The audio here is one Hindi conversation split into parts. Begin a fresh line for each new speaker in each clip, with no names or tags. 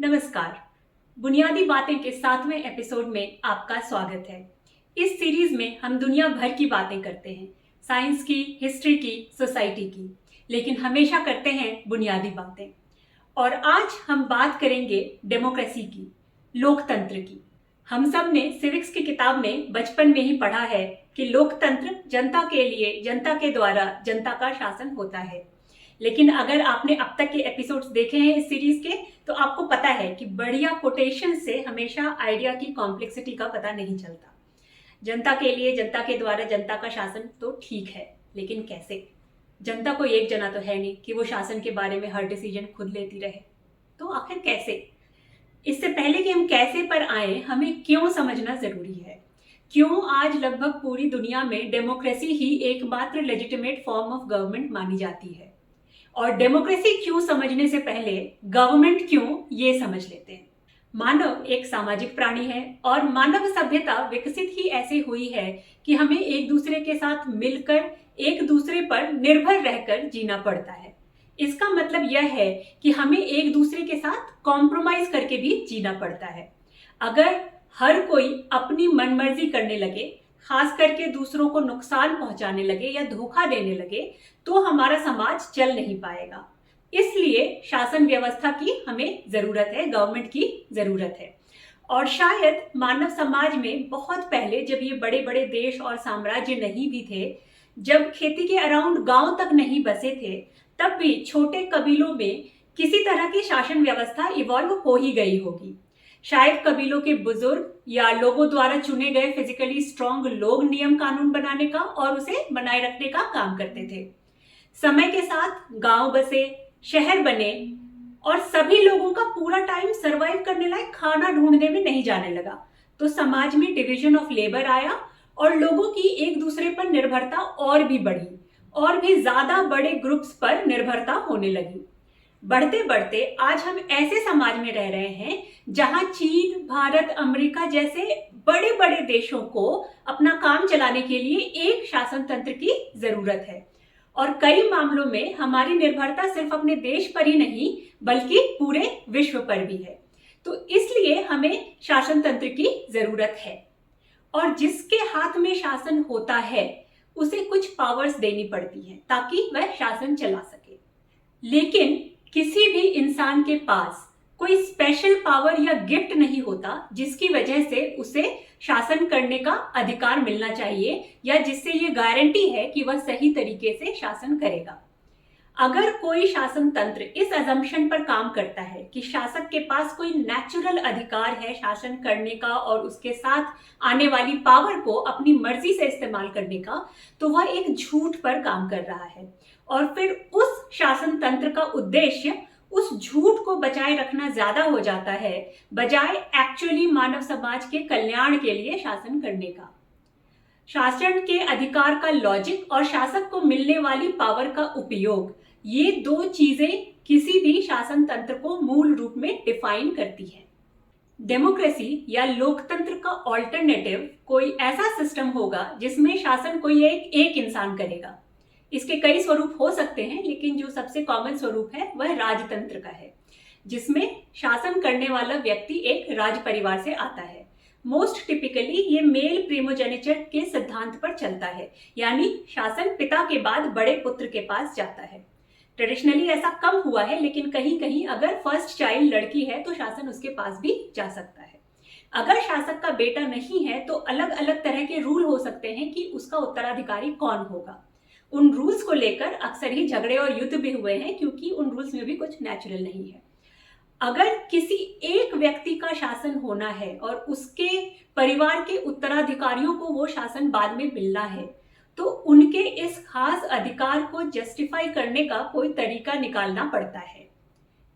नमस्कार। बुनियादी बातें के 7वें एपिसोड में आपका स्वागत है। इस सीरीज में हम दुनिया भर की बातें करते हैं, साइंस की, हिस्ट्री की, सोसाइटी की, लेकिन हमेशा करते हैं बुनियादी बातें। और आज हम बात करेंगे डेमोक्रेसी की, लोकतंत्र की। हम सब ने सिविक्स की किताब में बचपन में ही पढ़ा है कि लोकतंत्र जनता के लिए, जनता के द्वारा जनता का शासन होता है। लेकिन अगर आपने अब तक के एपिसोड्स देखे हैं इस सीरीज के, तो आपको पता है कि बढ़िया कोटेशन से हमेशा आइडिया की कॉम्प्लेक्सिटी का पता नहीं चलता। जनता के लिए, जनता के द्वारा जनता का शासन तो ठीक है, लेकिन कैसे? जनता कोई एक जना तो है नहीं कि वो शासन के बारे में हर डिसीजन खुद लेती रहे। तो आखिर कैसे? इससे पहले कि हम कैसे पर आए, हमें क्यों समझना जरूरी है। क्यों आज लगभग पूरी दुनिया में डेमोक्रेसी ही एकमात्र लेजिटिमेट फॉर्म ऑफ गवर्नमेंट मानी जाती है। और डेमोक्रेसी क्यों समझने से पहले गवर्नमेंट क्यों, ये समझ लेते हैं। मानव एक सामाजिक प्राणी है और मानव सभ्यता विकसित ही ऐसे हुई है कि हमें एक दूसरे के साथ मिलकर, एक दूसरे पर निर्भर रहकर जीना पड़ता है। इसका मतलब यह है कि हमें एक दूसरे के साथ कॉम्प्रोमाइज करके भी जीना पड़ता है। अगर हर कोई अपनी मनमर्जी करने लगे, खास करके दूसरों को नुकसान पहुंचाने लगे या धोखा देने लगे, तो हमारा समाज चल नहीं पाएगा। इसलिए शासन व्यवस्था की हमें जरूरत है, गवर्नमेंट की जरूरत है। और शायद मानव समाज में बहुत पहले, जब ये बड़े बड़े देश और साम्राज्य नहीं भी थे, जब खेती के अराउंड गांव तक नहीं बसे थे, तब भी छोटे कबीलों में किसी तरह की शासन व्यवस्था इवॉल्व हो ही गई होगी। शायद कबीलों के बुजुर्ग या लोगों द्वारा चुने गए फिजिकली स्ट्रांग लोग नियम कानून बनाने का और उसे बनाए रखने का काम करते थे। समय के साथ गांव बसे, शहर बने और सभी लोगों का पूरा टाइम सरवाइव करने लायक खाना ढूंढने में नहीं जाने लगा, तो समाज में डिवीजन ऑफ लेबर आया और लोगों की एक दूसरे पर निर्भरता और भी बढ़ी और भी ज्यादा बड़े ग्रुप्स पर निर्भरता होने लगी। बढ़ते बढ़ते आज हम ऐसे समाज में रह रहे हैं जहां चीन, भारत, अमेरिका जैसे बड़े बड़े देशों को अपना काम चलाने के लिए एक शासन तंत्र की जरूरत है। और कई मामलों में हमारी निर्भरता सिर्फ अपने देश पर ही नहीं, बल्कि पूरे विश्व पर भी है। तो इसलिए हमें शासन तंत्र की जरूरत है। और जिसके हाथ में शासन होता है, उसे कुछ पावर्स देनी पड़ती हैं ताकि वह शासन चला सके। लेकिन किसी भी इंसान के पास कोई स्पेशल पावर या गिफ्ट नहीं होता जिसकी वजह से उसे शासन करने का अधिकार मिलना चाहिए या जिससे ये गारंटी है कि वह सही तरीके से शासन करेगा। अगर कोई शासन तंत्र इस अजम्पशन पर काम करता है कि शासक के पास कोई नेचुरल अधिकार है शासन करने का और उसके साथ आने वाली पावर को अपनी मर्जी से इस्तेमाल करने का, तो वह एक झूठ पर काम कर रहा है। और फिर उस शासन तंत्र का उद्देश्य उस झूठ को बचाए रखना ज्यादा हो जाता है, बजाय एक्चुअली मानव समाज के कल्याण के लिए शासन करने का। शासन के अधिकार का लॉजिक और शासक को मिलने वाली पावर का उपयोग, ये दो चीजें किसी भी शासन तंत्र को मूल रूप में डिफाइन करती है। डेमोक्रेसी या लोकतंत्र का ऑल्टरनेटिव कोई ऐसा सिस्टम होगा जिसमें शासन कोई एक इंसान करेगा। इसके कई स्वरूप हो सकते हैं, लेकिन जो सबसे कॉमन स्वरूप है वह राजतंत्र का है, जिसमें शासन करने वाला व्यक्ति एक राज परिवार से आता है। मोस्ट टिपिकली ये मेल प्रिमोजेनिचर के सिद्धांत पर चलता है, यानी शासन पिता के बाद बड़े पुत्र के पास जाता है। ट्रेडिशनली ऐसा कम हुआ है, लेकिन कहीं कहीं अगर फर्स्ट चाइल्ड लड़की है तो शासन उसके पास भी जा सकता है। अगर शासक का बेटा नहीं है तो अलग अलग तरह के रूल हो सकते हैं कि उसका उत्तराधिकारी कौन होगा। उन रूल्स को लेकर अक्सर ही झगड़े और युद्ध भी हुए हैं, क्योंकि उन रूल्स में भी कुछ नेचुरल नहीं है। अगर किसी एक व्यक्ति का शासन होना है और उसके परिवार के उत्तराधिकारियों को वो शासन बाद में मिलना है, तो उनके इस खास अधिकार को जस्टिफाई करने का कोई तरीका निकालना पड़ता है।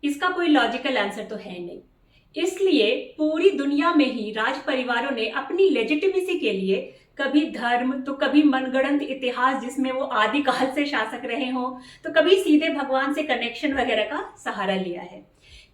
इसका कोई लॉजिकल आंसर तो है नहीं। इसलिए पूरी दुनिया में ही राज परिवारों ने अपनी लेजिटिमेसी के लिए कभी धर्म, तो कभी मनगढ़ंत इतिहास जिसमें वो आदिकाल से शासक रहे हों, तो कभी सीधे भगवान से कनेक्शन वगैरह का सहारा लिया है।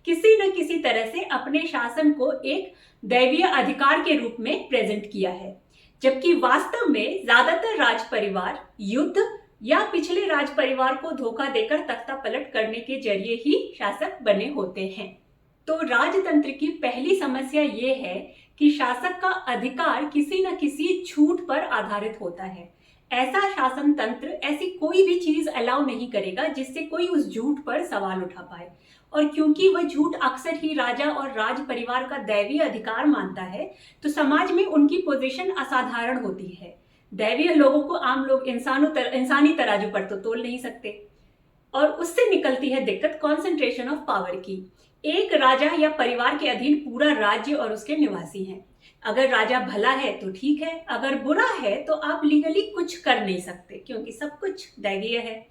किसी न किसी तरह से अपने शासन को एक दैवीय अधिकार के रूप में प्रेजेंट किया है, जबकि वास्तव में ज्यादातर राज परिवार युद्ध या पिछले राज परिवार को धोखा देकर तख्ता पलट करने के जरिए ही शासक बने होते हैं। तो राजतंत्र की पहली समस्या ये है कि शासक का अधिकार किसी न किसी झूठ पर आधारित होता है। ऐसा शासन तंत्र ऐसी कोई भी चीज अलाउ नहीं करेगा जिससे कोई उस झूठ पर सवाल उठा पाए। और क्योंकि वह झूठ अक्सर ही राजा और राज परिवार का दैवीय अधिकार मानता है, तो समाज में उनकी पोजीशन असाधारण होती है। दैवीय लोगों को आम लोग इंसानी तराजू पर तो तोल नहीं सकते। और उससे निकलती है दिक्कत कॉन्सेंट्रेशन ऑफ पावर की। एक राजा या परिवार के अधीन पूरा राज्य और उसके निवासी हैं। अगर राजा भला है तो ठीक है, अगर बुरा है तो आप लीगली कुछ कर नहीं सकते क्योंकि सब कुछ दैवीय है।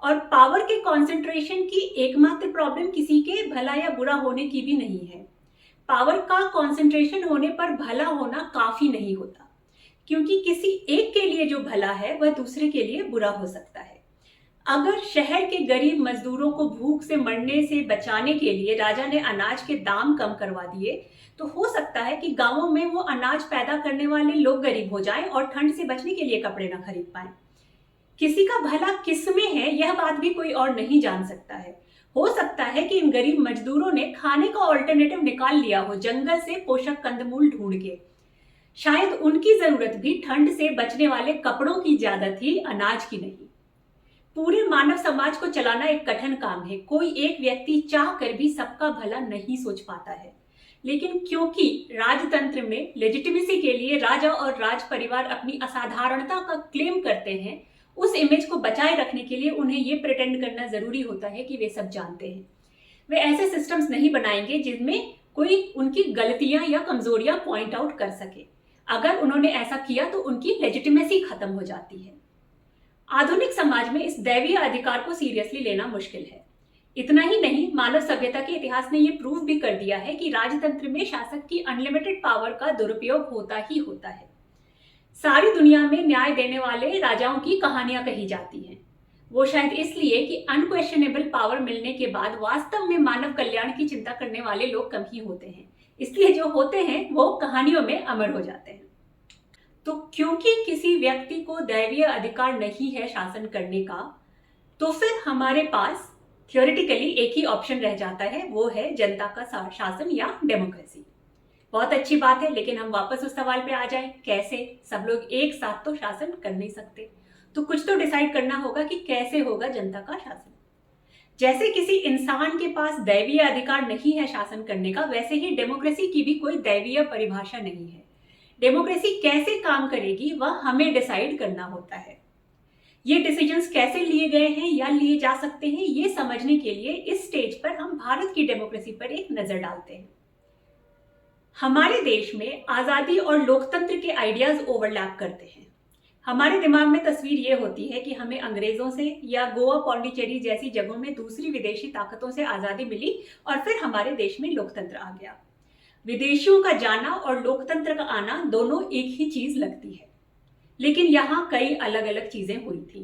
और पावर के कॉन्सेंट्रेशन की एकमात्र प्रॉब्लम किसी के भला या बुरा होने की भी नहीं है। पावर का कॉन्सेंट्रेशन होने पर भला होना काफी नहीं होता, क्योंकि किसी एक के लिए जो भला है वह दूसरे के लिए बुरा हो सकता है। अगर शहर के गरीब मजदूरों को भूख से मरने से बचाने के लिए राजा ने अनाज के दाम कम करवा दिए, तो हो सकता है कि गांवों में वो अनाज पैदा करने वाले लोग गरीब हो जाएं और ठंड से बचने के लिए कपड़े ना खरीद पाएं। किसी का भला किस में है यह बात भी कोई और नहीं जान सकता है। हो सकता है कि इन गरीब मजदूरों ने खाने का ऑल्टरनेटिव निकाल लिया हो जंगल से पोषक कंदमूल ढूंढ के। शायद उनकी जरूरत भी ठंड से बचने वाले कपड़ों की ज्यादा थी, अनाज की नहीं। पूरे मानव समाज को चलाना एक कठिन काम है। कोई एक व्यक्ति चाह कर भी सबका भला नहीं सोच पाता है। लेकिन क्योंकि राजतंत्र में लेजिटिमेसी के लिए राजा और राज परिवार अपनी असाधारणता का क्लेम करते हैं, उस इमेज को बचाए रखने के लिए उन्हें ये प्रिटेंड करना जरूरी होता है कि वे सब जानते हैं। वे ऐसे सिस्टम्स नहीं बनाएंगे जिनमें कोई उनकी गलतियां या कमजोरियां पॉइंट आउट कर सके। अगर उन्होंने ऐसा किया तो उनकी लेजिटिमेसी खत्म हो जाती है। आधुनिक समाज में इस दैवीय अधिकार को सीरियसली लेना मुश्किल है। इतना ही नहीं, मानव सभ्यता के इतिहास ने यह प्रूव भी कर दिया है कि राजतंत्र में शासक की अनलिमिटेड पावर का दुरुपयोग होता ही होता है। सारी दुनिया में न्याय देने वाले राजाओं की कहानियां कही जाती हैं। वो शायद इसलिए कि अनक्वेश्चनेबल पावर मिलने के बाद वास्तव में मानव कल्याण की चिंता करने वाले लोग कम ही होते हैं। इसलिए जो होते हैं वो कहानियों में अमर हो जाते हैं। तो क्योंकि किसी व्यक्ति को दैवीय अधिकार नहीं है शासन करने का, तो फिर हमारे पास थियोरेटिकली एक ही ऑप्शन रह जाता है, वो है जनता का शासन या डेमोक्रेसी। बहुत अच्छी बात है, लेकिन हम वापस उस सवाल पे आ जाएं, कैसे? सब लोग एक साथ तो शासन कर नहीं सकते, तो कुछ तो डिसाइड करना होगा कि कैसे होगा जनता का शासन। जैसे किसी इंसान के पास दैवीय अधिकार नहीं है शासन करने का, वैसे ही डेमोक्रेसी की भी कोई दैवीय परिभाषा नहीं है। डेमोक्रेसी कैसे काम करेगी वह हमें डिसाइड करना होता है। ये डिसीजंस कैसे लिए गए हैं या लिए जा सकते हैं, ये समझने के लिए इस स्टेज पर हम भारत की डेमोक्रेसी पर एक नजर डालते हैं। हमारे देश में आजादी और लोकतंत्र के आइडियाज ओवरलैप करते हैं। हमारे दिमाग में तस्वीर ये होती है कि हमें अंग्रेजों से या गोवा पौंडीचेरी जैसी जगहों में दूसरी विदेशी ताकतों से आजादी मिली और फिर हमारे देश में लोकतंत्र आ गया। विदेशियों का जाना और लोकतंत्र का आना दोनों एक ही चीज लगती है, लेकिन यहाँ कई अलग अलग चीजें हुई थी।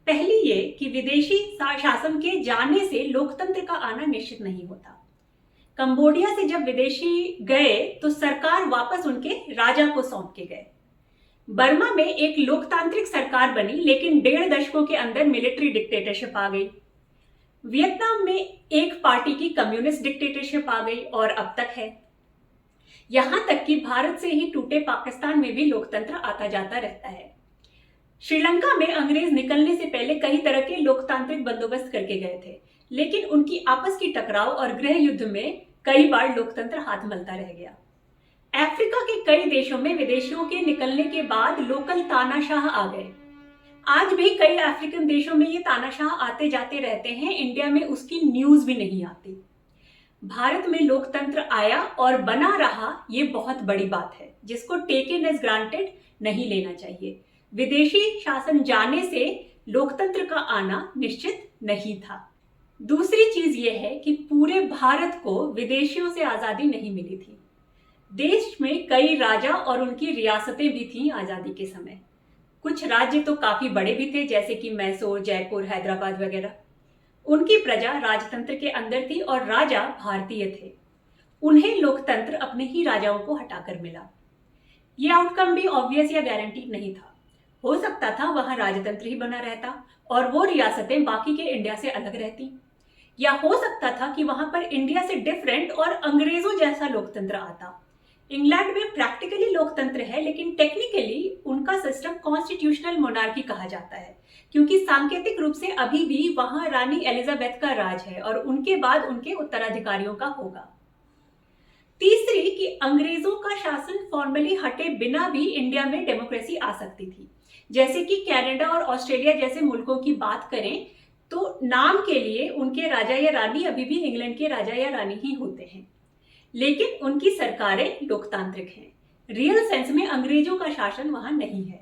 पहली ये कि विदेशी शासन के जाने से लोकतंत्र का आना निश्चित नहीं होता। कंबोडिया से जब विदेशी गए तो सरकार वापस उनके राजा को सौंप के गए। बर्मा में एक लोकतांत्रिक सरकार बनी, लेकिन 1.5 दशकों के अंदर मिलिट्री डिक्टेटरशिप आ गई। वियतनाम में एक पार्टी की कम्युनिस्ट डिक्टेटरशिप आ गई और अब तक है। यहां तक कि भारत से ही टूटे पाकिस्तान में भी लोकतंत्र आता जाता रहता है। श्रीलंका में अंग्रेज निकलने से पहले कई तरह के लोकतांत्रिक बंदोबस्त करके गए थे, लेकिन उनकी आपस की टकराव और गृह युद्ध में कई बार लोकतंत्र हाथ मलता रह गया। अफ्रीका के कई देशों में विदेशियों के निकलने के बाद लोकल तानाशाह आ गए। आज भी कई अफ्रीकन देशों में ये तानाशाह आते जाते रहते हैं, इंडिया में उसकी न्यूज भी नहीं आती। भारत में लोकतंत्र आया और बना रहा, ये बहुत बड़ी बात है जिसको टेकन एज ग्रांटेड नहीं लेना चाहिए। विदेशी शासन जाने से लोकतंत्र का आना निश्चित नहीं था। दूसरी चीज ये है कि पूरे भारत को विदेशियों से आजादी नहीं मिली थी। देश में कई राजा और उनकी रियासतें भी थीं आजादी के समय। कुछ राज्य तो काफी बड़े भी थे, जैसे कि मैसूर, जयपुर, हैदराबाद वगैरह। उनकी प्रजा राजतंत्र के अंदर थी और राजा भारतीय थे। उन्हें लोकतंत्र अपने ही राजाओं को हटाकर मिला। यह आउटकम भी ऑब्वियस या गारंटीड नहीं था। हो सकता था वहां राजतंत्र ही बना रहता और वो रियासतें बाकी के इंडिया से अलग रहती। या हो सकता था कि वहां पर इंडिया से डिफरेंट और अंग्रेजों जैसा लोकतंत्र आता। इंग्लैंड में प्रैक्टिकली लोकतंत्र है, लेकिन टेक्निकली उनका सिस्टम कॉन्स्टिट्यूशनल मोनार्की कहा जाता है, क्योंकि सांकेतिक रूप से अभी भी वहां रानी एलिजाबेथ का राज है और उनके बाद उनके उत्तराधिकारियों का होगा। तीसरी कि अंग्रेजों का शासन फॉर्मली हटे बिना भी इंडिया में डेमोक्रेसी आ सकती थी। जैसे कि कनाडा और ऑस्ट्रेलिया जैसे मुल्कों की बात करें तो नाम के लिए उनके राजा या रानी अभी भी इंग्लैंड के राजा या रानी ही होते हैं, लेकिन उनकी सरकारें लोकतांत्रिक हैं। रियल सेंस में अंग्रेजों का शासन वहां नहीं है।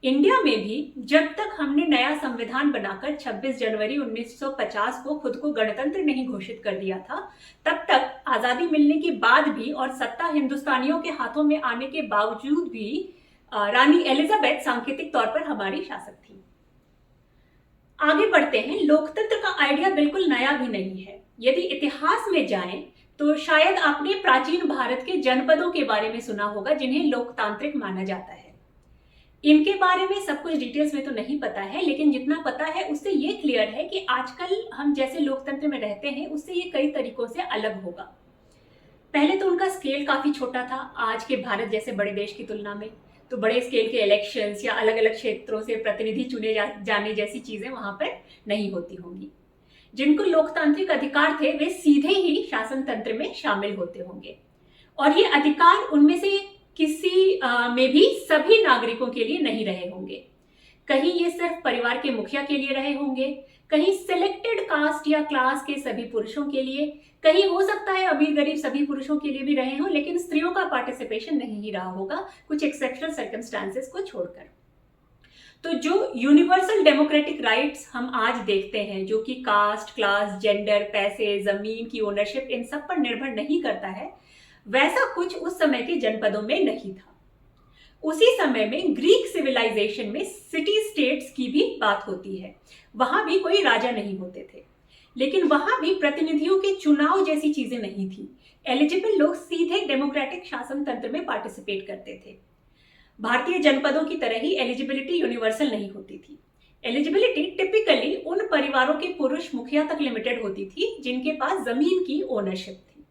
इंडिया में भी जब तक हमने नया संविधान बनाकर 26 जनवरी 1950 को खुद को गणतंत्र नहीं घोषित कर दिया था, तब तक आजादी मिलने के बाद भी और सत्ता हिंदुस्तानियों के हाथों में आने के बावजूद भी रानी एलिजाबेथ सांकेतिक तौर पर हमारी शासक थी। आगे बढ़ते हैं। लोकतंत्र का आइडिया बिल्कुल नया भी नहीं है। यदि इतिहास में जाएं तो शायद आपने प्राचीन भारत के जनपदों के बारे में सुना होगा जिन्हें लोकतांत्रिक माना जाता है। इनके बारे में सब कुछ डिटेल्स में तो नहीं पता है, लेकिन जितना पता है उससे ये क्लियर है कि आजकल हम जैसे लोकतंत्र में रहते हैं उससे ये कई तरीकों से अलग होगा। पहले तो उनका स्केल काफी छोटा था आज के भारत जैसे बड़े देश की तुलना में। तो बड़े स्केल के इलेक्शंस या अलग अलग क्षेत्रों से प्रतिनिधि चुने जाने जैसी चीजें वहां पर नहीं होती होंगी। जिनको लोकतांत्रिक अधिकार थे वे सीधे ही शासन तंत्र में शामिल होते होंगे, और ये अधिकार उनमें से किसी में भी सभी नागरिकों के लिए नहीं रहे होंगे। कहीं ये सिर्फ परिवार के मुखिया के लिए रहे होंगे, कहीं सिलेक्टेड कास्ट या क्लास के सभी पुरुषों के लिए, कहीं हो सकता है अमीर गरीब सभी पुरुषों के लिए भी रहे हों, लेकिन स्त्रियों का पार्टिसिपेशन नहीं ही रहा होगा, कुछ एक्सेप्शनल सर्कमस्टांसेस को छोड़कर। तो जो यूनिवर्सल डेमोक्रेटिक राइट्स हम आज देखते हैं, जो कि कास्ट, क्लास, जेंडर, पैसे, जमीन की ओनरशिप, इन सब पर निर्भर नहीं करता है, वैसा कुछ उस समय के जनपदों में नहीं था। उसी समय में ग्रीक सिविलाइजेशन में सिटी स्टेट्स की भी बात होती है। वहां भी कोई राजा नहीं होते थे, लेकिन वहां भी प्रतिनिधियों के चुनाव जैसी चीजें नहीं थी। एलिजिबल लोग सीधे डेमोक्रेटिक शासन तंत्र में पार्टिसिपेट करते थे। भारतीय जनपदों की तरह ही एलिजिबिलिटी यूनिवर्सल नहीं होती थी। एलिजिबिलिटी टिपिकली उन परिवारों के पुरुष मुखिया तक लिमिटेड होती थी जिनके पास जमीन की ओनरशिप थी।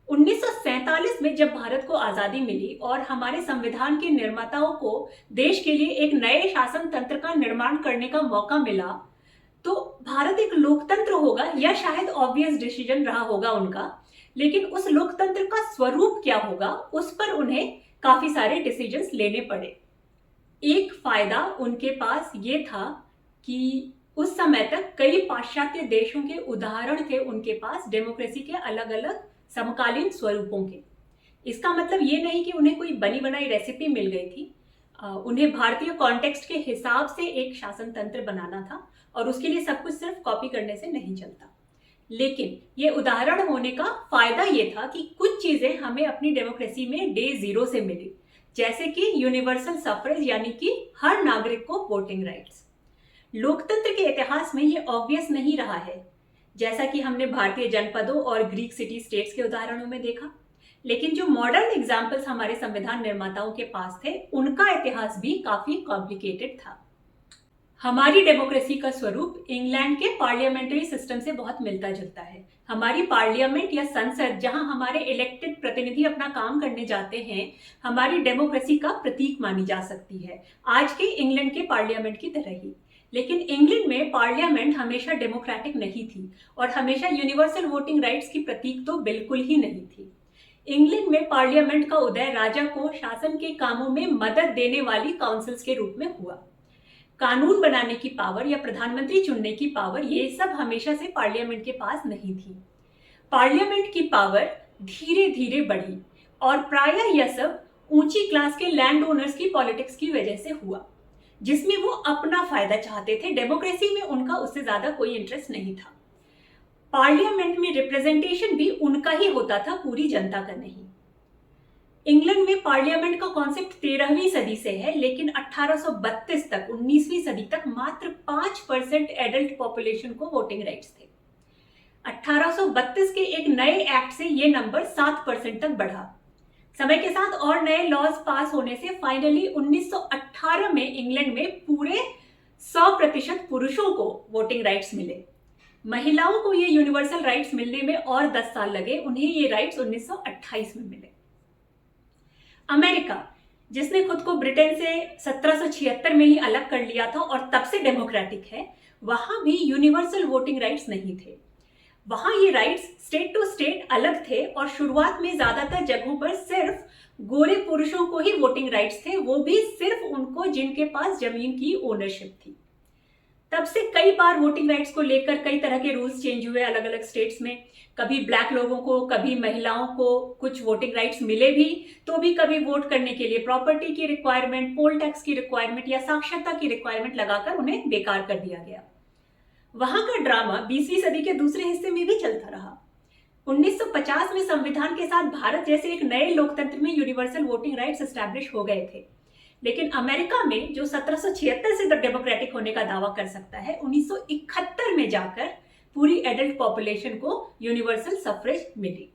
1947 में जब भारत को आजादी मिली और हमारे संविधान के निर्माताओं को देश के लिए एक नए शासन तंत्र का निर्माण करने का मौका मिला, तो भारत एक लोकतंत्र होगा या शायद ऑब्वियस डिसीजन रहा होगा उनका, लेकिन उस लोकतंत्र का स्वरूप क्या होगा उस पर उन्हें काफी सारे डिसीजंस लेने पड़े। एक फायदा उनके पास ये था कि उस समय तक कई पाश्चात्य देशों के उदाहरण थे उनके पास डेमोक्रेसी के अलग अलग समकालीन स्वरूपों के। इसका मतलब ये नहीं कि उन्हें कोई बनी बनाई रेसिपी मिल गई थी। उन्हें भारतीय कॉन्टेक्स्ट के हिसाब से एक शासन तंत्र बनाना था और उसके लिए सब कुछ सिर्फ कॉपी करने से नहीं चलता। लेकिन ये उदाहरण होने का फायदा ये था कि कुछ चीजें हमें अपनी डेमोक्रेसी में डे जीरो से मिली, जैसे कि यूनिवर्सल सफरेज, यानी कि हर नागरिक को वोटिंग राइट्स। लोकतंत्र के इतिहास में ये ऑब्वियस नहीं रहा है, जैसा कि हमने भारतीय जनपदों और ग्रीक सिटी स्टेट्स के उदाहरणों में देखा। लेकिन जो मॉडर्न एग्जाम्पल्स हमारे संविधान निर्माताओं के पास थे, उनका इतिहास भी काफी कॉम्प्लिकेटेड था। हमारी डेमोक्रेसी का स्वरूप इंग्लैंड के पार्लियामेंट्री सिस्टम से बहुत मिलता जुलता है। हमारी पार्लियामेंट या संसद, जहां हमारे इलेक्टेड प्रतिनिधि अपना काम करने जाते हैं, हमारी डेमोक्रेसी का प्रतीक मानी जा सकती है, आज के इंग्लैंड के पार्लियामेंट की तरह ही। लेकिन इंग्लैंड में पार्लियामेंट हमेशा डेमोक्रेटिक नहीं थी और हमेशा यूनिवर्सल वोटिंग राइट्स की प्रतीक तो बिल्कुल ही नहीं थी। इंग्लैंड में पार्लियामेंट का उदय राजा को शासन के कामों में मदद देने वाली काउंसिल्स के रूप में हुआ। कानून बनाने की पावर या प्रधानमंत्री चुनने की पावर, ये सब हमेशा से पार्लियामेंट के पास नहीं थी। पार्लियामेंट की पावर धीरे धीरे बढ़ी और प्रायः यह सब ऊंची क्लास के लैंड ओनर्स की पॉलिटिक्स की वजह से हुआ, जिसमें वो अपना फायदा चाहते थे। डेमोक्रेसी में उनका उससे ज्यादा कोई इंटरेस्ट नहीं था। पार्लियामेंट में रिप्रेजेंटेशन भी उनका ही होता था, पूरी जनता का नहीं। इंग्लैंड में पार्लियामेंट का कॉन्सेप्ट 13वीं सदी से है, लेकिन 1832 तक, 19वीं सदी तक मात्र 5% एडल्ट पॉपुलेशन को वोटिंग राइट्स थे। 1832 के एक नए एक्ट से ये नंबर 7% तक बढ़ा। समय के साथ और नए लॉज पास होने से फाइनली 1918 में इंग्लैंड में पूरे 100% पुरुषों को वोटिंग राइट्स मिले। महिलाओं को ये यूनिवर्सल राइट्स मिलने में और 10 साल लगे, उन्हें ये राइट्स 1928 में मिले। अमेरिका, जिसने खुद को ब्रिटेन से 1776 में ही अलग कर लिया था और तब से डेमोक्रेटिक है, वहां भी यूनिवर्सल वोटिंग राइट्स नहीं थे। वहां ये राइट्स स्टेट टू स्टेट अलग थे और शुरुआत में ज्यादातर जगहों पर सिर्फ गोरे पुरुषों को ही वोटिंग राइट्स थे, वो भी सिर्फ उनको जिनके पास जमीन की ओनरशिप थी। तब से कई बार वोटिंग राइट्स को लेकर कई तरह के रूल्स चेंज हुए अलग अलग स्टेट्स में। कभी ब्लैक लोगों को, कभी महिलाओं को कुछ वोटिंग राइट्स मिले भी, तो भी कभी वोट करने के लिए प्रॉपर्टी की रिक्वायरमेंट, पोल टैक्स की रिक्वायरमेंट या साक्षरता की रिक्वायरमेंट लगाकर उन्हें बेकार कर दिया गया। वहां का ड्रामा 20वीं सदी के दूसरे हिस्से में भी चलता रहा। 1950 में संविधान के साथ भारत जैसे एक नए लोकतंत्र में यूनिवर्सल वोटिंग राइट्स एस्टैब्लिश हो गए थे। लेकिन अमेरिका में, जो 1776 से डेमोक्रेटिक होने का दावा कर सकता है, 1971 में जाकर पूरी एडल्ट पॉपुलेशन को यूनिवर्सल सफरेज मिली।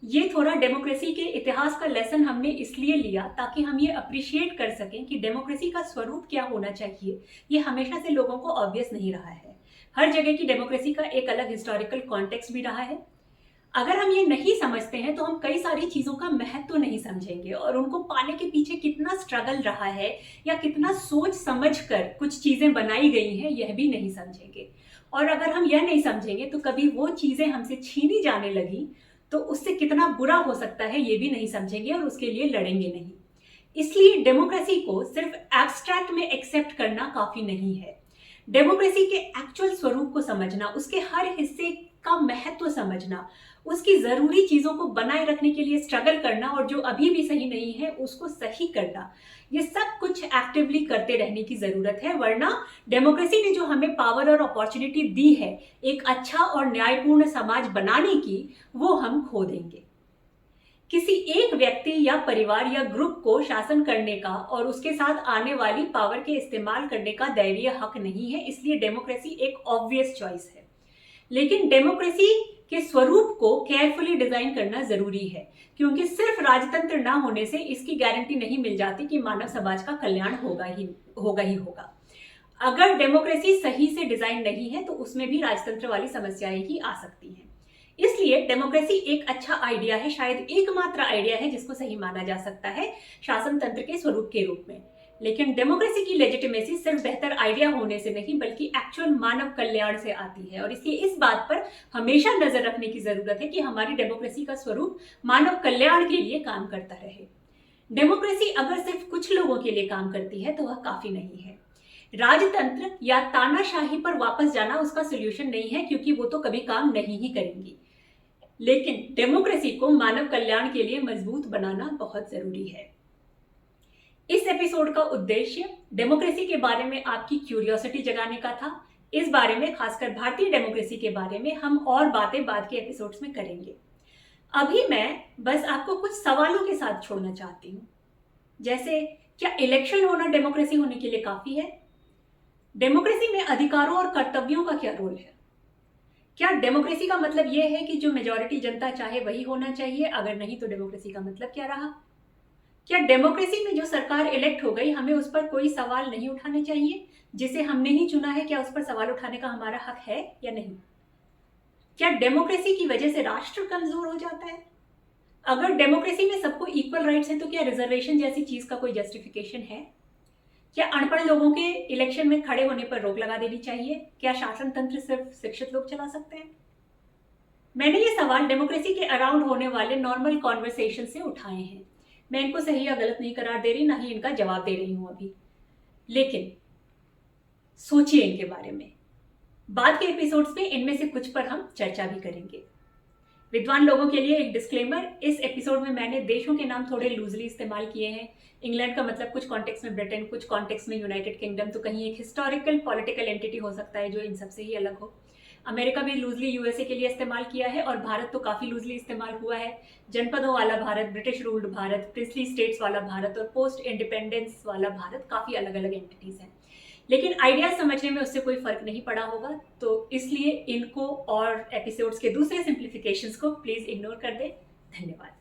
ये थोड़ा डेमोक्रेसी के इतिहास का लेसन हमने इसलिए लिया ताकि हम ये अप्रिशिएट कर सकें कि डेमोक्रेसी का स्वरूप क्या होना चाहिए। ये हमेशा से लोगों को ऑब्वियस नहीं रहा है। हर जगह की डेमोक्रेसी का एक अलग हिस्टोरिकल कॉन्टेक्स्ट भी रहा है। अगर हम ये नहीं समझते हैं तो हम कई सारी चीजों का महत्व तो नहीं समझेंगे और उनको पाने के पीछे कितना स्ट्रगल रहा है या कितना सोच समझकर कुछ चीजें बनाई गई हैं यह भी नहीं समझेंगे। और अगर हम यह नहीं समझेंगे तो कभी वो चीजें हमसे छीनी जाने लगी तो उससे कितना बुरा हो सकता है ये भी नहीं समझेंगे और उसके लिए लड़ेंगे नहीं। इसलिए डेमोक्रेसी को सिर्फ एब्स्ट्रैक्ट में एक्सेप्ट करना काफी नहीं है। डेमोक्रेसी के एक्चुअल स्वरूप को समझना, उसके हर हिस्से का महत्व समझना, उसकी जरूरी चीजों को बनाए रखने के लिए स्ट्रगल करना और जो अभी भी सही नहीं है उसको सही करना, ये सब कुछ एक्टिवली करते रहने की जरूरत है। वरना डेमोक्रेसी ने जो हमें पावर और अपॉर्चुनिटी दी है एक अच्छा और न्यायपूर्ण समाज बनाने की, वो हम खो देंगे। किसी एक व्यक्ति या परिवार या ग्रुप को शासन करने का और उसके साथ आने वाली पावर के इस्तेमाल करने का दैवीय हक नहीं है, इसलिए डेमोक्रेसी एक ऑब्वियस चॉइस है। लेकिन डेमोक्रेसी के स्वरूप को केयरफुली डिजाइन करना जरूरी है, क्योंकि सिर्फ राजतंत्र ना होने से इसकी गारंटी नहीं मिल जाती कि मानव समाज का कल्याण होगा ही होगा। अगर डेमोक्रेसी सही से डिजाइन नहीं है तो उसमें भी राजतंत्र वाली समस्याएं ही आ सकती हैं। इसलिए डेमोक्रेसी एक अच्छा आइडिया है, शायद एकमात्र आइडिया है जिसको सही माना जा सकता है शासन तंत्र के स्वरूप के रूप में। लेकिन डेमोक्रेसी की लेजिटिमेसी सिर्फ बेहतर आइडिया होने से नहीं बल्कि एक्चुअल मानव कल्याण से आती है और इसलिए इस बात पर हमेशा नजर रखने की जरूरत है कि हमारी डेमोक्रेसी का स्वरूप मानव कल्याण के लिए काम करता रहे। डेमोक्रेसी अगर सिर्फ कुछ लोगों के लिए काम करती है तो वह काफी नहीं है। राजतंत्र या तानाशाही पर वापस जाना उसका सोल्यूशन नहीं है, क्योंकि वो तो कभी काम नहीं ही करेंगी। लेकिन डेमोक्रेसी को मानव कल्याण के लिए मजबूत बनाना बहुत जरूरी है। इस एपिसोड का उद्देश्य डेमोक्रेसी के बारे में आपकी क्यूरियोसिटी जगाने का था। इस बारे में, खासकर भारतीय डेमोक्रेसी के बारे में, हम और बातें बाद के एपिसोड्स में करेंगे। अभी मैं बस आपको कुछ सवालों के साथ छोड़ना चाहती हूँ, जैसे क्या इलेक्शन होना डेमोक्रेसी होने के लिए काफी है? डेमोक्रेसी में अधिकारों और कर्तव्यों का क्या रोल है? क्या डेमोक्रेसी का मतलब यह है कि जो मेजॉरिटी जनता चाहे वही होना चाहिए? अगर नहीं तो डेमोक्रेसी का मतलब क्या रहा? क्या डेमोक्रेसी में जो सरकार इलेक्ट हो गई, हमें उस पर कोई सवाल नहीं उठाने चाहिए? जिसे हमने ही चुना है, क्या उस पर सवाल उठाने का हमारा हक है या नहीं? क्या डेमोक्रेसी की वजह से राष्ट्र कमजोर हो जाता है? अगर डेमोक्रेसी में सबको इक्वल राइट्स हैं तो क्या रिजर्वेशन जैसी चीज का कोई जस्टिफिकेशन है? क्या अनपढ़ लोगों के इलेक्शन में खड़े होने पर रोक लगा देनी चाहिए? क्या शासन तंत्र सिर्फ शिक्षित लोग चला सकते हैं? मैंने ये सवाल डेमोक्रेसी के अराउंड होने वाले नॉर्मल कॉन्वर्सेशन से उठाए हैं। मैं इनको सही या गलत नहीं करार दे रही, ना ही इनका जवाब दे रही हूं अभी, लेकिन सोचिए इनके बारे में। बाद के एपिसोड्स में इनमें से कुछ पर हम चर्चा भी करेंगे। विद्वान लोगों के लिए एक डिस्क्लेमर, इस एपिसोड में मैंने देशों के नाम थोड़े लूजली इस्तेमाल किए हैं। इंग्लैंड का मतलब कुछ कॉन्टेक्स्ट में ब्रिटेन, कुछ कॉन्टेक्स्ट में यूनाइटेड किंगडम, तो कहीं एक हिस्टोरिकल पॉलिटिकल एंटिटी हो सकता है जो इन सबसे ही अलग हो। अमेरिका भी लूजली यूएसए के लिए इस्तेमाल किया है और भारत तो काफी लूजली इस्तेमाल हुआ है। जनपदों वाला Bharat, British ruled Bharat, princely states वाला भारत और पोस्ट इंडिपेंडेंस वाला भारत काफी अलग अलग एंटिटीज हैं। लेकिन आइडिया समझने में उससे कोई फर्क नहीं पड़ा होगा, तो इसलिए इनको और एपिसोड्स के दूसरे सिंप्लीफिकेशंस को प्लीज इग्नोर कर दें। धन्यवाद।